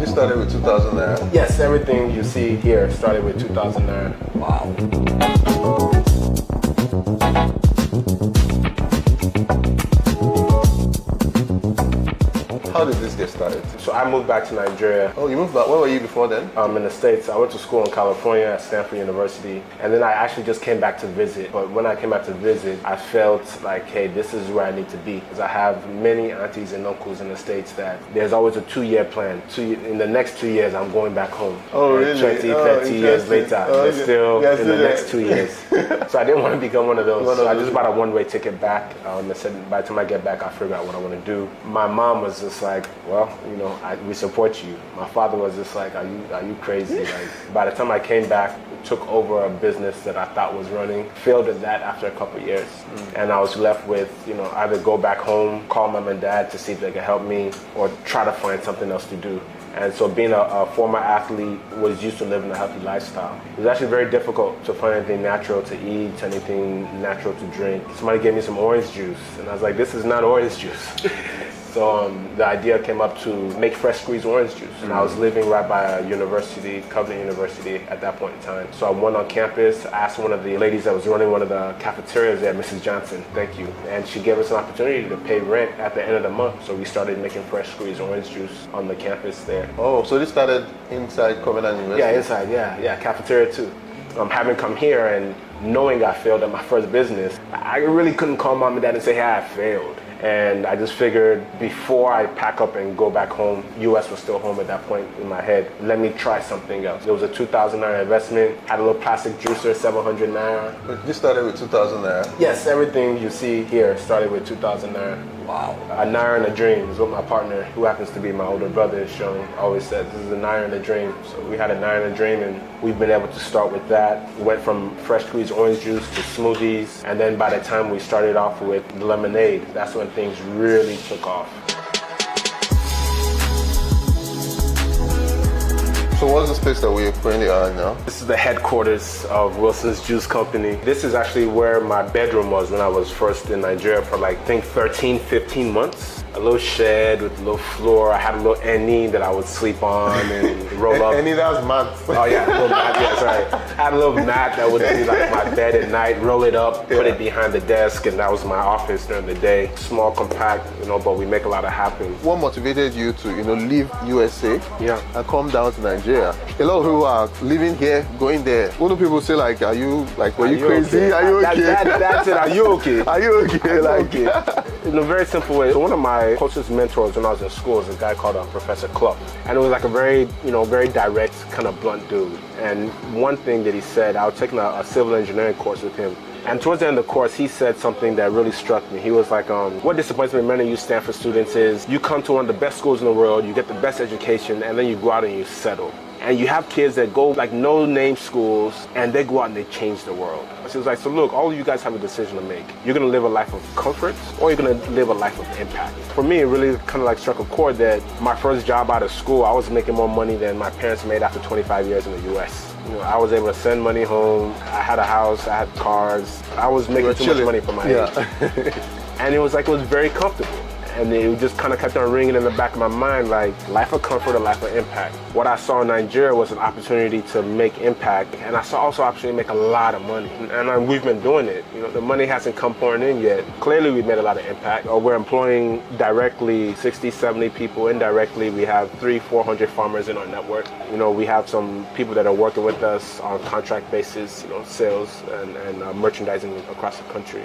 This started with 2000 naira. Yes, everything you see here started with 2000 naira. Wow. How did this get started? So I moved back to Nigeria. Oh, you moved back. Where were you before then? In the States. I went to school in California at Stanford University, and then I actually just came back to visit. But when I came back to visit, I felt like, hey, this is where I need to be. Because I have many aunties and uncles in the States that there's always a 2-year plan. In the next 2 years, I'm going back home. Oh, And really? 20, Oh, 30 years later, Oh, they're still yeah, in the there. next 2 years. So I didn't want to become one of those. One of So I those. just bought a one-way ticket back. I said, by the time I get back, I'll figure out what I want to do. My mom was just like, well, you know, we support you. My father was just like, are you crazy? Like, by the time I came back, took over a business that I thought was running, failed at that after a couple of years. And I was left with, you know, either go back home, call mom and dad to see if they could help me, or try to find something else to do. And so being a former athlete was used to living a healthy lifestyle. It was actually very difficult to find anything natural to eat, anything natural to drink. Somebody gave me some orange juice, and I was like, this is not orange juice. So the idea came up to make fresh squeezed orange juice. And I was living right by a university, Covenant University at that point in time. So I went on campus, asked one of the ladies that was running one of the cafeterias there, Mrs. Johnson, thank you. And she gave us an opportunity to pay rent at the end of the month. So we started making fresh squeezed orange juice on the campus there. Oh, so this started inside Covenant University? Yeah, inside, yeah, cafeteria too. Having come here and knowing I failed at my first business, I really couldn't call mom and dad and say, hey, I failed. And I just figured before I pack up and go back home, US was still home at that point in my head, let me try something else. It was a 2,000 naira investment, had a little plastic juicer, 700 naira. But this started with 2000 naira? Yes, everything you see here started with 2,000 naira. Wow. A naira and a dream is what my partner, who happens to be my older brother, is showing, always says, this is a naira and a dream. So we had a naira and a dream, and we've been able to start with that. We went from fresh squeezed orange juice to smoothies, and then by the time we started off with lemonade, that's when things really took off. So what's the space that we currently are now? This is the headquarters of Wilson's Juice Company. This is actually where my bedroom was when I was first in Nigeria for like, I think 13, 15 months. A little shed with a little floor. I had a little Eni that I would sleep on and roll up. Any that was mad. Oh yeah, a little mat, yeah, sorry. I had a little mat that would be like my bed at night, roll it up, put it behind the desk, and that was my office during the day. Small, compact, you know, but we make a lot of happen. What motivated you to, leave USA Yeah. and come down to Nigeria? A lot of people are living here, going there. What do people say, like, were you crazy? Okay? Are you okay? That's it. Are you okay? Are you okay? Like, in a very simple way, one of my closest mentors when I was in school was a guy called Professor Clough. And it was like a very, very direct, kind of blunt dude. And one thing that he said, I was taking a civil engineering course with him. And towards the end of the course, he said something that really struck me. He was like, what disappoints me in many of you Stanford students is you come to one of the best schools in the world, you get the best education, and then you go out and you settle. And you have kids that go like no-name schools, and they go out and they change the world. So it was like, so look, all of you guys have a decision to make. You're gonna live a life of comfort, or you're gonna live a life of impact. For me, it really kind of like struck a chord that my first job out of school, I was making more money than my parents made after 25 years in the US. I was able to send money home. I had a house, I had cars. I was making too much money for my age. And it was very comfortable. And it just kind of kept on ringing in the back of my mind, like life of comfort or life of impact. What I saw in Nigeria was an opportunity to make impact, and I saw also an opportunity to make a lot of money. And we've been doing it. The money hasn't come pouring in yet. Clearly, we've made a lot of impact. We're employing directly 60, 70 people. Indirectly, we have 300-400 farmers in our network. We have some people that are working with us on contract basis, sales and merchandising across the country.